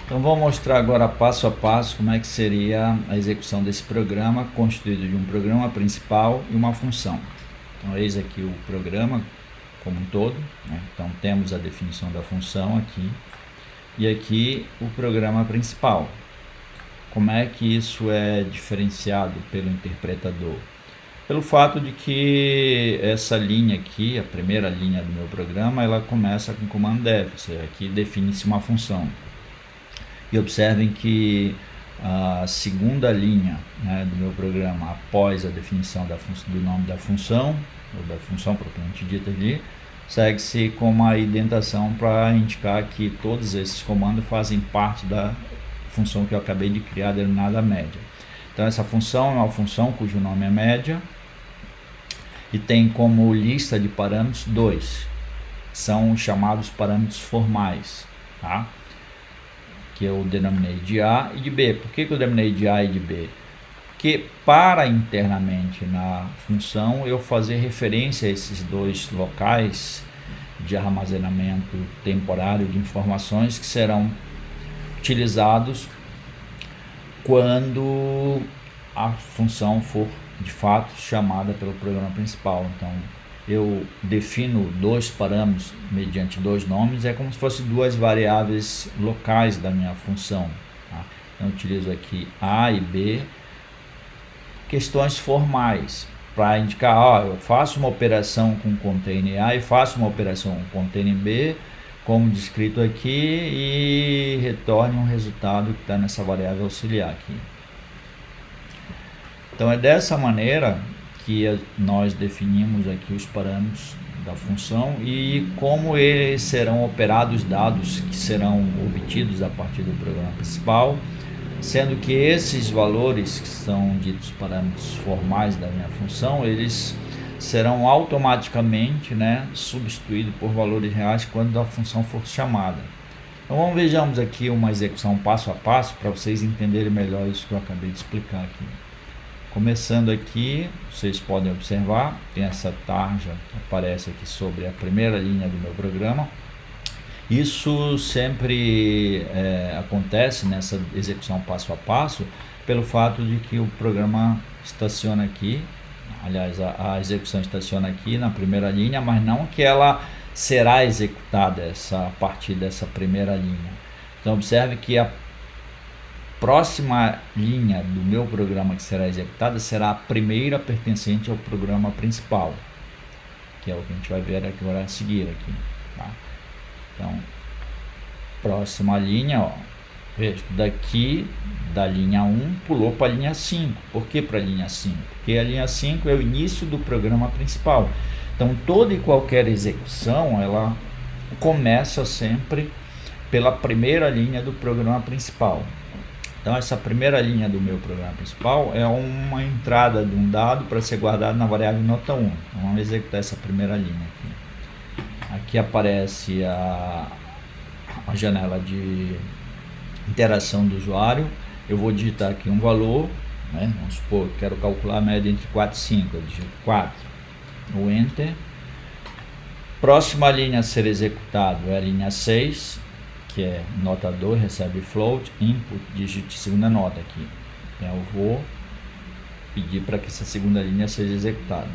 Então vou mostrar agora passo a passo como é que seria a execução desse programa, constituído de um programa principal e uma função. Então eis aqui o programa como um todo, né? Então temos a definição da função aqui, e aqui o programa principal. Como é que isso é diferenciado pelo interpretador? Pelo fato de que essa linha aqui, a primeira linha do meu programa, ela começa com comando def, ou seja, aqui define-se uma função. E observem que a segunda linha, né, do meu programa, após a definição do nome da função, ou da função propriamente dita ali, segue-se com uma indentação para indicar que todos esses comandos fazem parte da função que eu acabei de criar, denominada média. Então essa função é uma função cujo nome é média e tem como lista de parâmetros 2, são chamados parâmetros formais, tá? Que eu denominei de A e de B. Por que eu denominei de A e de B? Porque para internamente na função eu fazer referência a esses dois locais de armazenamento temporário de informações que serão utilizados quando a função for de fato chamada pelo programa principal. Então eu defino dois parâmetros mediante dois nomes, é como se fossem duas variáveis locais da minha função, tá? Então eu utilizo aqui A e B, questões formais, para indicar, ó, eu faço uma operação com container A e faço uma operação com container B, como descrito aqui, e retorne um resultado que está nessa variável auxiliar aqui. Então é dessa maneira que nós definimos aqui os parâmetros da função e como eles serão operados, dados que serão obtidos a partir do programa principal, sendo que esses valores que são ditos parâmetros formais da minha função, eles serão automaticamente, né, substituídos por valores reais quando a função for chamada. Então vejamos aqui uma execução passo a passo para vocês entenderem melhor isso que eu acabei de explicar aqui. Começando aqui, vocês podem observar, tem essa tarja que aparece aqui sobre a primeira linha do meu programa. Isso sempre acontece nessa execução passo a passo, pelo fato de que o programa estaciona aqui, aliás, a execução estaciona aqui na primeira linha, mas não que ela será executada a partir dessa primeira linha. Então observe que a próxima linha do meu programa que será executada será a primeira pertencente ao programa principal, que é o que a gente vai ver agora a seguir aqui, tá? Então, próxima linha, ó, veja, daqui da linha 1 pulou para a linha 5. Por que para a linha 5? Porque a linha 5 é o início do programa principal. Então, toda e qualquer execução, ela começa sempre pela primeira linha do programa principal. Então essa primeira linha do meu programa principal é uma entrada de um dado para ser guardado na variável nota 1. Então vamos executar essa primeira linha aqui. Aqui aparece a janela de interação do usuário. Eu vou digitar aqui um valor, né? Vamos supor que quero calcular a média entre 4 e 5. Eu digito 4, o Enter. Próxima linha a ser executado é a linha 6, que é nota 2, recebe float, input, digite segunda nota aqui. Então eu vou pedir para que essa segunda linha seja executada.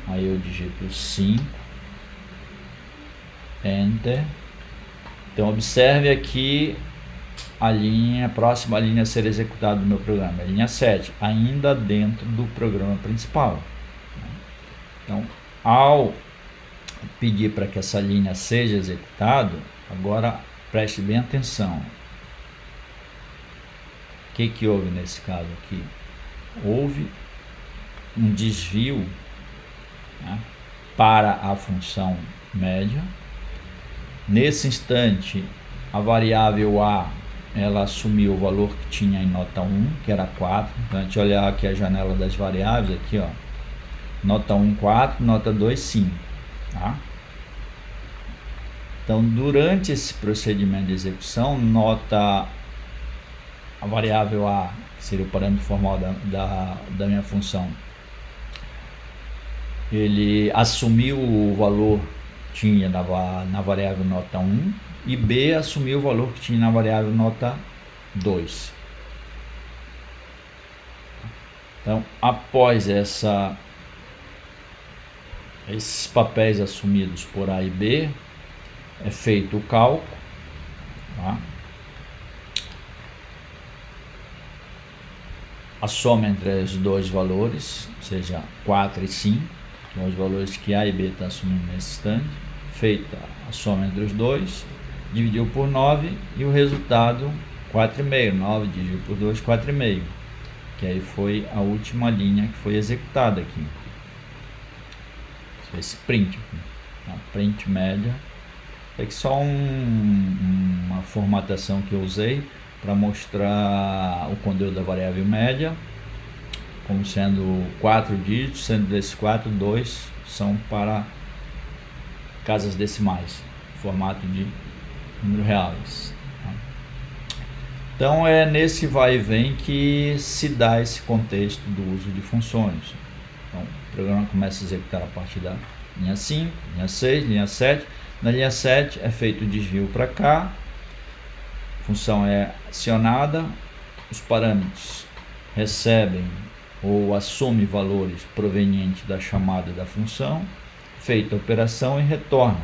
Aí eu digito 5, Enter. Então observe aqui a próxima linha a ser executada do meu programa, a linha 7, ainda dentro do programa principal. Então, ao pedir para que essa linha seja executada, agora preste bem atenção. O que houve nesse caso aqui? Houve um desvio, né, para a função média. Nesse instante, a variável A, ela assumiu o valor que tinha em nota 1, que era 4. Então a gente olhar aqui a janela das variáveis, aqui ó, nota 1, 4, nota 2, 5. Tá? Então, durante esse procedimento de execução, nota a variável A, que seria o parâmetro formal da minha função, ele assumiu o valor tinha na variável nota 1 e B assumir o valor que tinha na variável nota 2. Então, após esses papéis assumidos por A e B, é feito o cálculo, tá? A soma entre os dois valores, ou seja, 4 e 5, que são os valores que A e B estão assumindo nesse instante. Feita a soma entre os dois, dividiu por 9 e o resultado 4,5. 9 dividido por 2, 4,5. Que aí foi a última linha que foi executada aqui. Esse print aqui, tá? Print média. É só uma formatação que eu usei para mostrar o conteúdo da variável média como sendo 4 dígitos, sendo desses 4, 2 são para casas decimais, formato de número reais. Então é nesse vai e vem que se dá esse contexto do uso de funções. Então o programa começa a executar a partir da linha 5, linha 6, linha 7. Na linha 7 é feito o desvio para cá, a função é acionada, os parâmetros recebem ou assumem valores provenientes da chamada da função, feita a operação e retorna.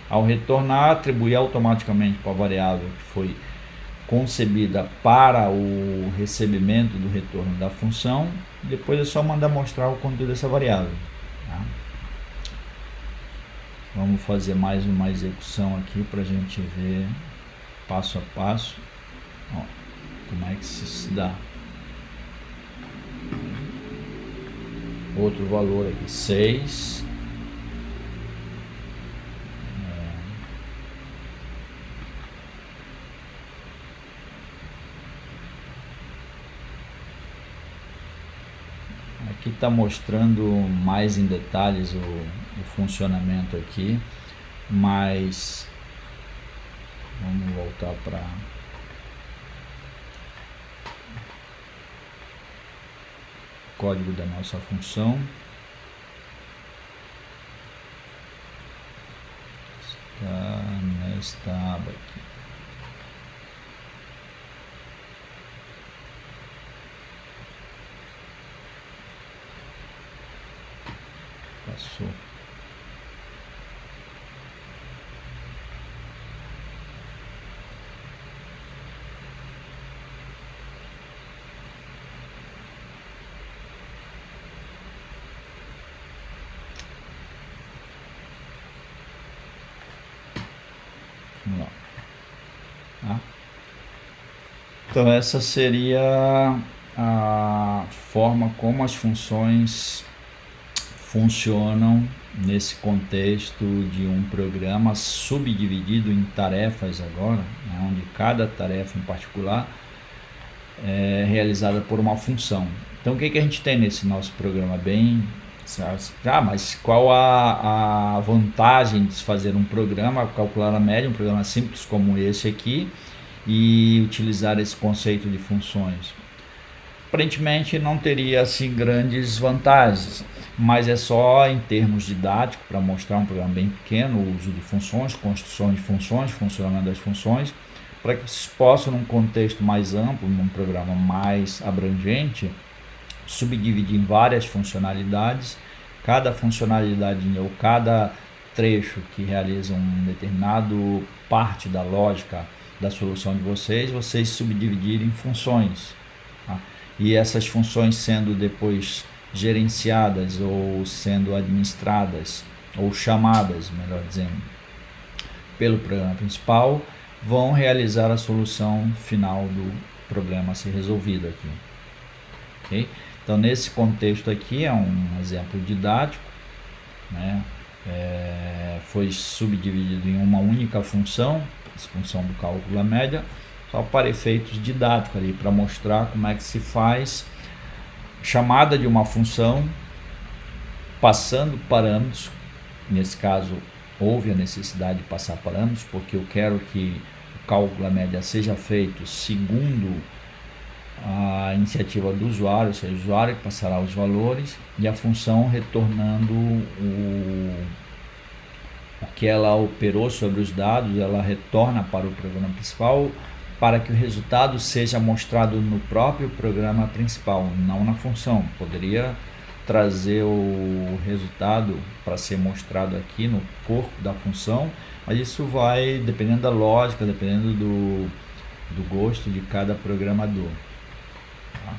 Ao retornar, atribui automaticamente para a variável que foi concebida para o recebimento do retorno da função. Depois é só mandar mostrar o conteúdo dessa variável, tá? Vamos fazer mais uma execução aqui para a gente ver passo a passo, ó, como é que se dá. Outro valor aqui, 6. Aqui está mostrando mais em detalhes o funcionamento aqui, mas vamos voltar para o código da nossa função. Está nesta aba aqui. Passou. Vamos lá. Tá? Então essa seria a forma como as funções funcionam nesse contexto de um programa subdividido em tarefas agora, né, onde cada tarefa em particular é realizada por uma função. Então o que a gente tem nesse nosso programa? Mas qual a vantagem de se fazer um programa, calcular a média, um programa simples como esse aqui, e utilizar esse conceito de funções? Aparentemente não teria assim grandes vantagens, mas é só em termos didáticos para mostrar um programa bem pequeno, o uso de funções, construção de funções, funcionamento das funções, para que vocês possam, num contexto mais amplo, num programa mais abrangente, subdividir em várias funcionalidades. Cada funcionalidade ou cada trecho que realiza um determinado parte da lógica da solução de vocês subdividirem em funções, tá? E essas funções sendo depois gerenciadas ou sendo administradas ou chamadas, melhor dizendo, pelo programa principal, vão realizar a solução final do problema a ser resolvido aqui. Okay? Então nesse contexto aqui é um exemplo didático, né? Foi subdividido em uma única função, essa função do cálculo da média, só para efeitos didáticos ali, para mostrar como é que se faz chamada de uma função, passando parâmetros. Nesse caso houve a necessidade de passar parâmetros, porque eu quero que o cálculo da média seja feito segundo a iniciativa do usuário, ou seja, o usuário que passará os valores, e a função retornando o que ela operou sobre os dados, ela retorna para o programa principal para que o resultado seja mostrado no próprio programa principal, não na função. Poderia trazer o resultado para ser mostrado aqui no corpo da função, mas isso vai dependendo da lógica, dependendo do gosto de cada programador. Tá?